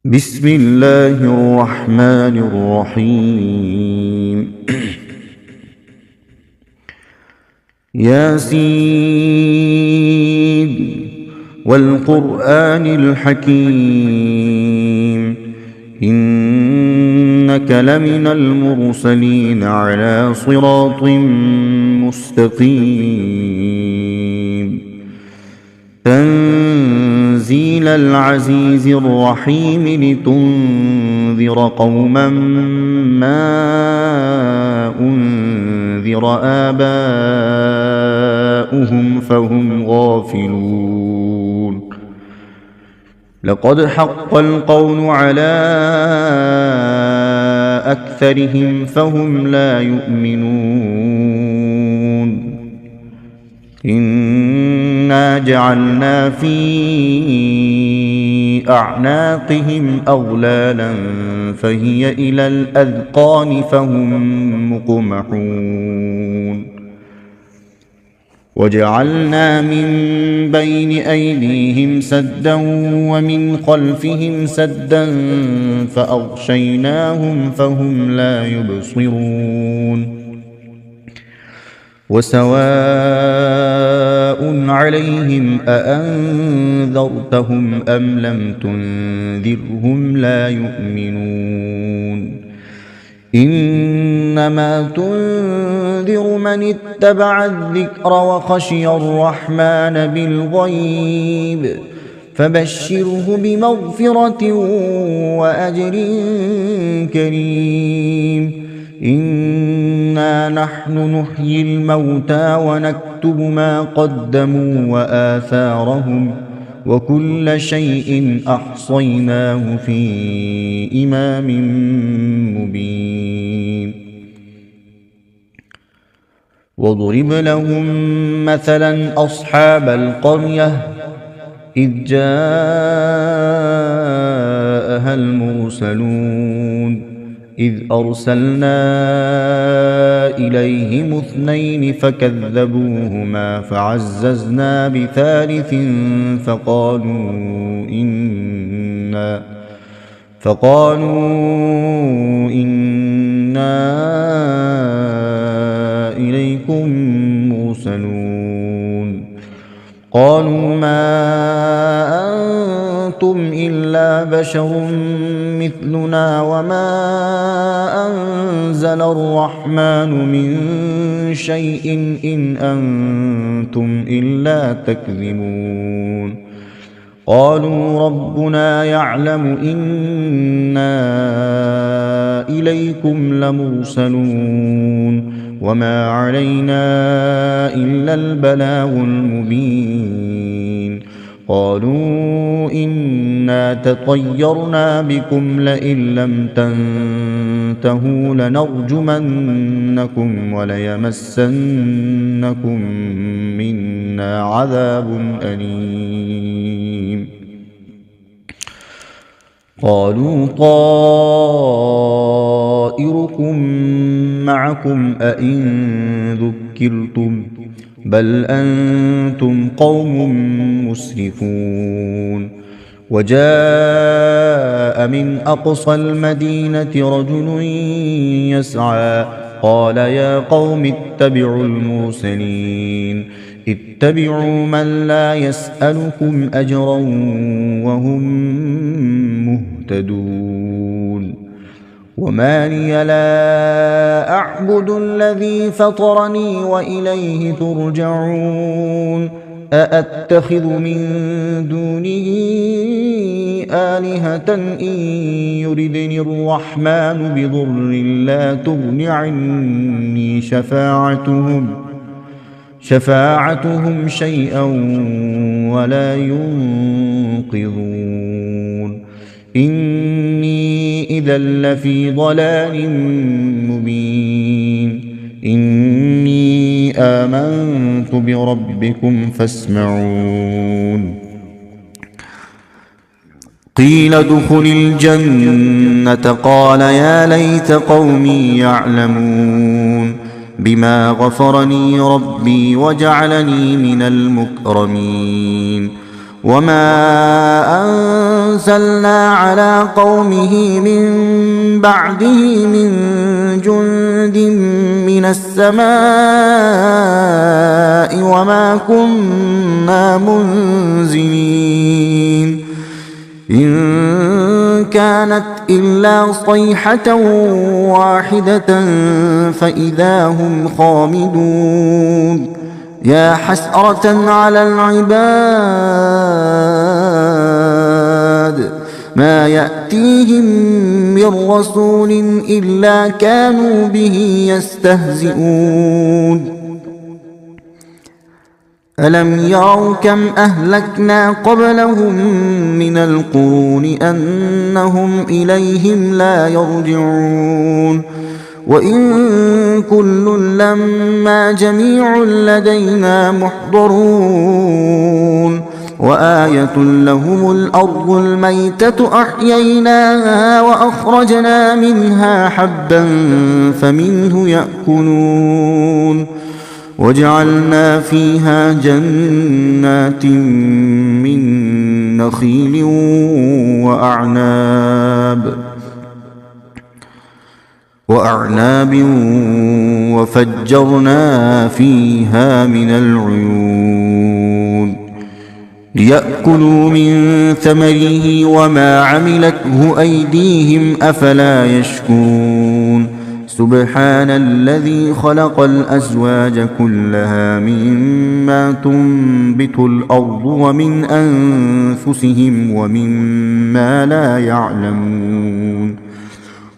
بسم الله الرحمن الرحيم ياسين والقرآن الحكيم إنك لمن المرسلين على صراط مستقيم تنزيل العزيز الرحيم لتنذر قوما ما أنذر آباؤهم فهم غافلون لقد حق القول على أكثرهم فهم لا يؤمنون إنا جعلنا في أعناقهم أغلالا فهي إلى الأذقان فهم مقمحون وجعلنا من بين أيديهم سدا ومن خلفهم سدا فأغشيناهم فهم لا يبصرون وسواء عليهم أأنذرتهم أم لم تنذرهم لا يؤمنون إنما تنذر من اتبع الذكر وخشي الرحمن بالغيب فبشره بمغفرة وأجر كريم إنا نحن نحيي الموتى ونكتب ما قدموا وآثارهم وكل شيء أحصيناه في إمام مبين واضرب لهم مثلا أصحاب القرية إذ جاءها المرسلون إذ أرسلنا إليهم اثنين فكذبوهما فعززنا بثالث فقالوا إنا إليكم مرسلون قالوا ما أنتم إلا بشر مثلنا وما أنزل الرحمن من شيء إن أنتم إلا تكذبون قالوا ربنا يعلم إنا إليكم لمرسلون وما علينا إلا البلاغ المبين قالوا إنا تطيرنا بكم لئن لم تنتهوا لنرجمنكم وليمسنكم منا عذاب أليم قالوا طائركم معكم أئن ذكرتم بل أنتم قوم مسرفون وجاء من أقصى المدينة رجل يسعى قال يا قوم اتبعوا المرسلين اتبعوا من لا يسألكم أجرا وهم مهتدون وما لي لا أعبد الذي فطرني وإليه ترجعون أأتخذ من دونه آلهة إن يردني الرحمن بضر لا تغن عني شفاعتهم شيئا ولا ينقذون إني إذا لفي ضلال مبين إني آمنت بربكم فاسمعون قيل ادخل الجنة قال يا ليت قومي يعلمون بما غفرني ربي وجعلني من المكرمين وما أنزلنا على قومه من بعده من جند من السماء وما كنا منزلين إن كانت إلا صيحة واحدة فإذا هم خامدون يا حسرة على العباد ما يأتيهم من رسول إلا كانوا به يستهزئون ألم يروا كم أهلكنا قبلهم من القرون أنهم إليهم لا يرجعون وإن كل لما جميع لدينا محضرون وآية لهم الأرض الميتة أحييناها وأخرجنا منها حبا فمنه يأكلون وجعلنا فيها جنات من نخيل وأعناب وفجرنا فيها من العيون ليأكلوا من ثمره وما عملته أيديهم أفلا يشكرون سبحان الذي خلق الأزواج كلها مما تنبت الأرض ومن أنفسهم ومما لا يعلمون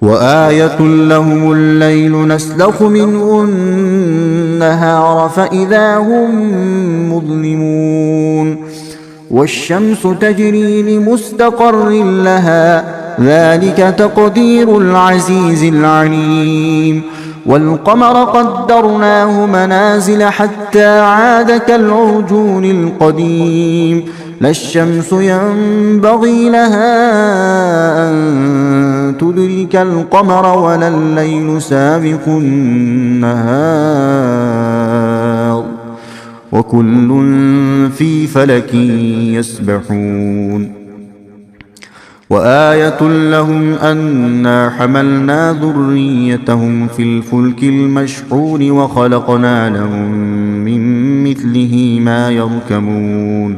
وآية لهم الليل نسلخ منه النهار فإذا هم مظلمون والشمس تجري لمستقر لها ذلك تقدير العزيز العليم والقمر قدرناه منازل حتى عاد كالعرجون القديم لا الشمس ينبغي لها أن تدرك القمر ولا الليل سابق النهار وكل في فلك يسبحون وآية لهم أنا حملنا ذريتهم في الفلك المشحون وخلقنا لهم من مثله ما يركبون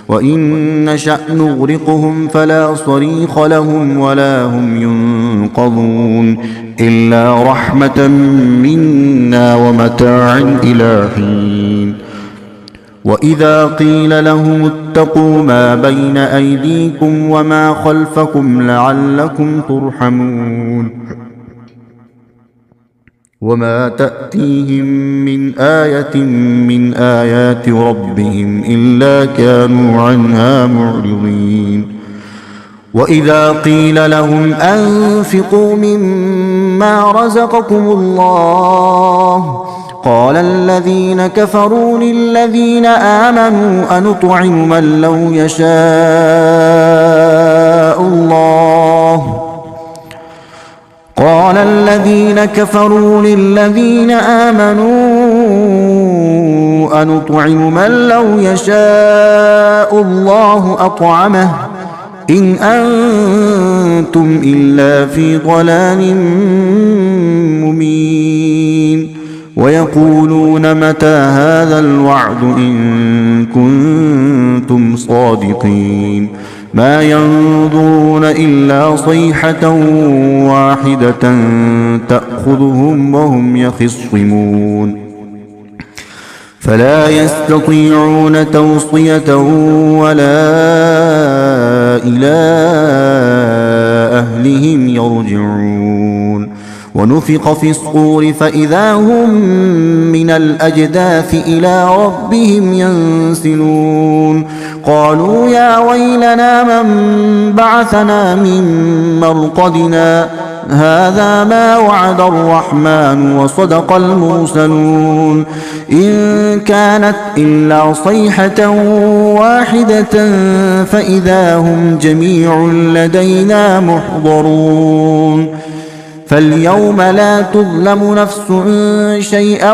وإن نشأ نغرقهم فلا صريخ لهم ولا هم ينقذون إلا رحمة منا ومتاعا إلى حين وإذا قيل لهم اتقوا ما بين أيديكم وما خلفكم لعلكم ترحمون وما تأتيهم من آية من آيات ربهم إلا كانوا عنها معرضين وإذا قيل لهم أنفقوا مما رزقكم الله قال الذين كفروا للذين آمنوا أنطعم من لو يشاء الله قال الذين كفروا للذين آمنوا أنطعم من لو يشاء الله أطعمه إن أنتم إلا في ضلال مبين ويقولون متى هذا الوعد إن كنتم صادقين ما ينظرون إلا صيحة واحدة تأخذهم وهم يخصمون فلا يستطيعون توصية ولا إلى أهلهم يرجعون ونفخ في الصور فإذا هم من الأجداث إلى ربهم ينسلون قالوا يا ويلنا من بعثنا من مرقدنا هذا ما وعد الرحمن وصدق المرسلون إن كانت إلا صيحة واحدة فإذا هم جميع لدينا محضرون فاليوم لا تظلم نفس شيئا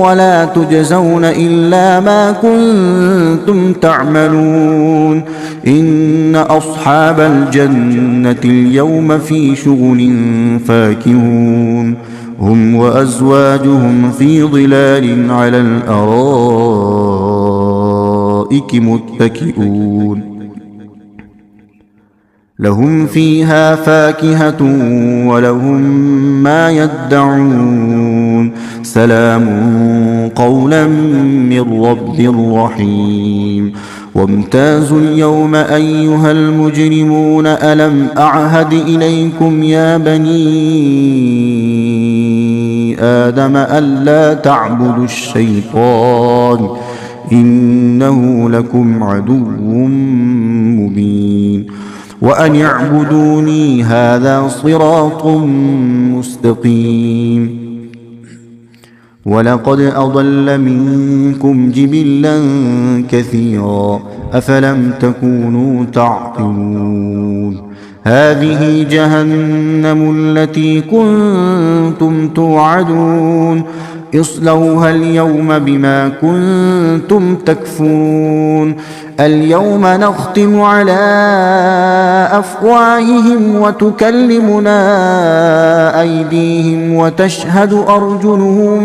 ولا تجزون إلا ما كنتم تعملون إن أصحاب الجنة اليوم في شغل فاكهون هم وأزواجهم في ظلال على الأرائك متكئون لهم فيها فاكهة ولهم ما يدعون سلام قولا من رب رحيم وامتازوا اليوم أيها المجرمون ألم أعهد إليكم يا بني آدم ألا تعبدوا الشيطان إنه لكم عدو مبين وأن اعبدوني هذا صراط مستقيم ولقد أضل منكم جبلا كثيرا أفلم تكونوا تعقلون هذه جهنم التي كنتم توعدون اصلوها اليوم بما كنتم تكفرون اليوم نختم على أفواههم وتكلمنا أيديهم وتشهد أرجلهم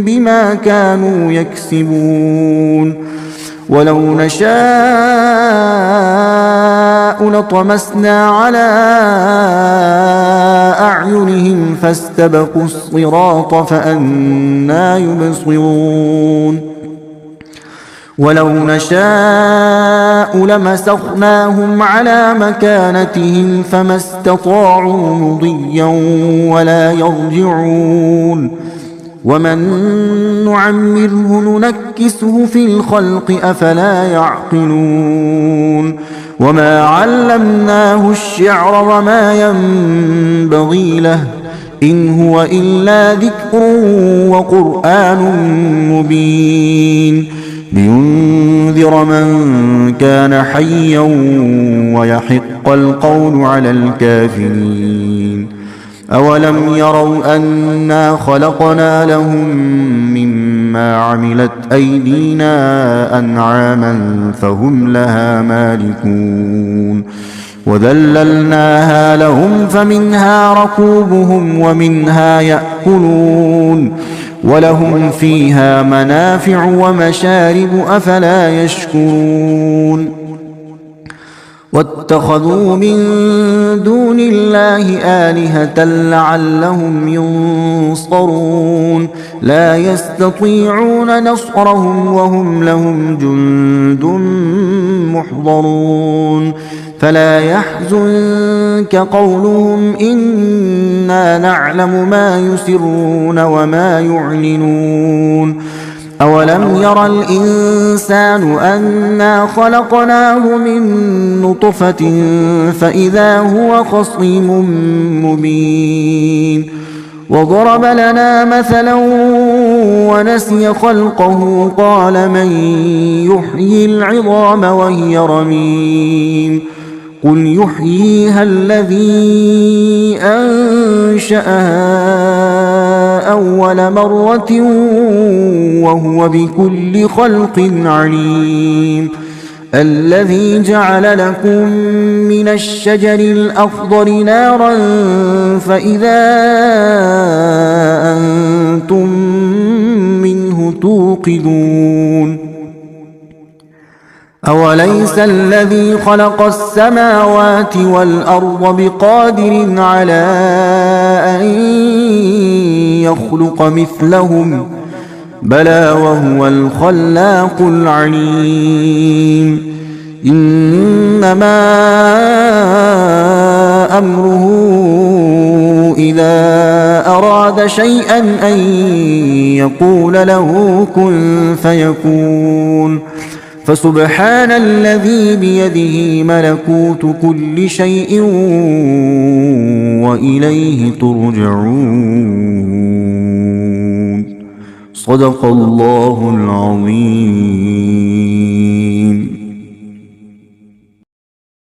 بما كانوا يكسبون ولو نشاء لطمسنا على أعينهم فاستبقوا الصراط فأنى يبصرون ولو نشاء لمسخناهم على مكانتهم فما استطاعوا مضيا ولا يرجعون ومن نعمره ننكسه في الخلق أفلا يعقلون وما علمناه الشعر وما ينبغي له إن هو إلا ذكر وقرآن مبين لينذر من كان حيا ويحق القول على الكافرين أولم يروا أنا خلقنا لهم مما عملت أيدينا أنعاما فهم لها مالكون وذللناها لهم فمنها ركوبهم ومنها يأكلون ولهم فيها منافع ومشارب أفلا يشكرون واتخذوا من دون الله آلهة لعلهم ينصرون لا يستطيعون نصرهم وهم لهم جند محضرون فلا يحزنك قولهم إنا نعلم ما يسرون وما يعلنون أولم ير الإنسان أنا خلقناه من نطفة فإذا هو خصيم مبين وضرب لنا مثلا ونسي خلقه قال من يحيي العظام وهي رميم قل يحييها الذي أنشأها أول مرة وهو بكل خلق عليم الذي جعل لكم من الشجر الأخضر نارا فإذا أنتم منه توقدون أوليس الذي خلق السماوات والأرض بقادر على أن يخلق مثلهم بلى وهو الخلاق العليم إنما أمره إذا أراد شيئا أن يقول له كن فيكون فسبحان الذي بيده ملكوت كل شيء وإليه ترجعون صدق الله العظيم.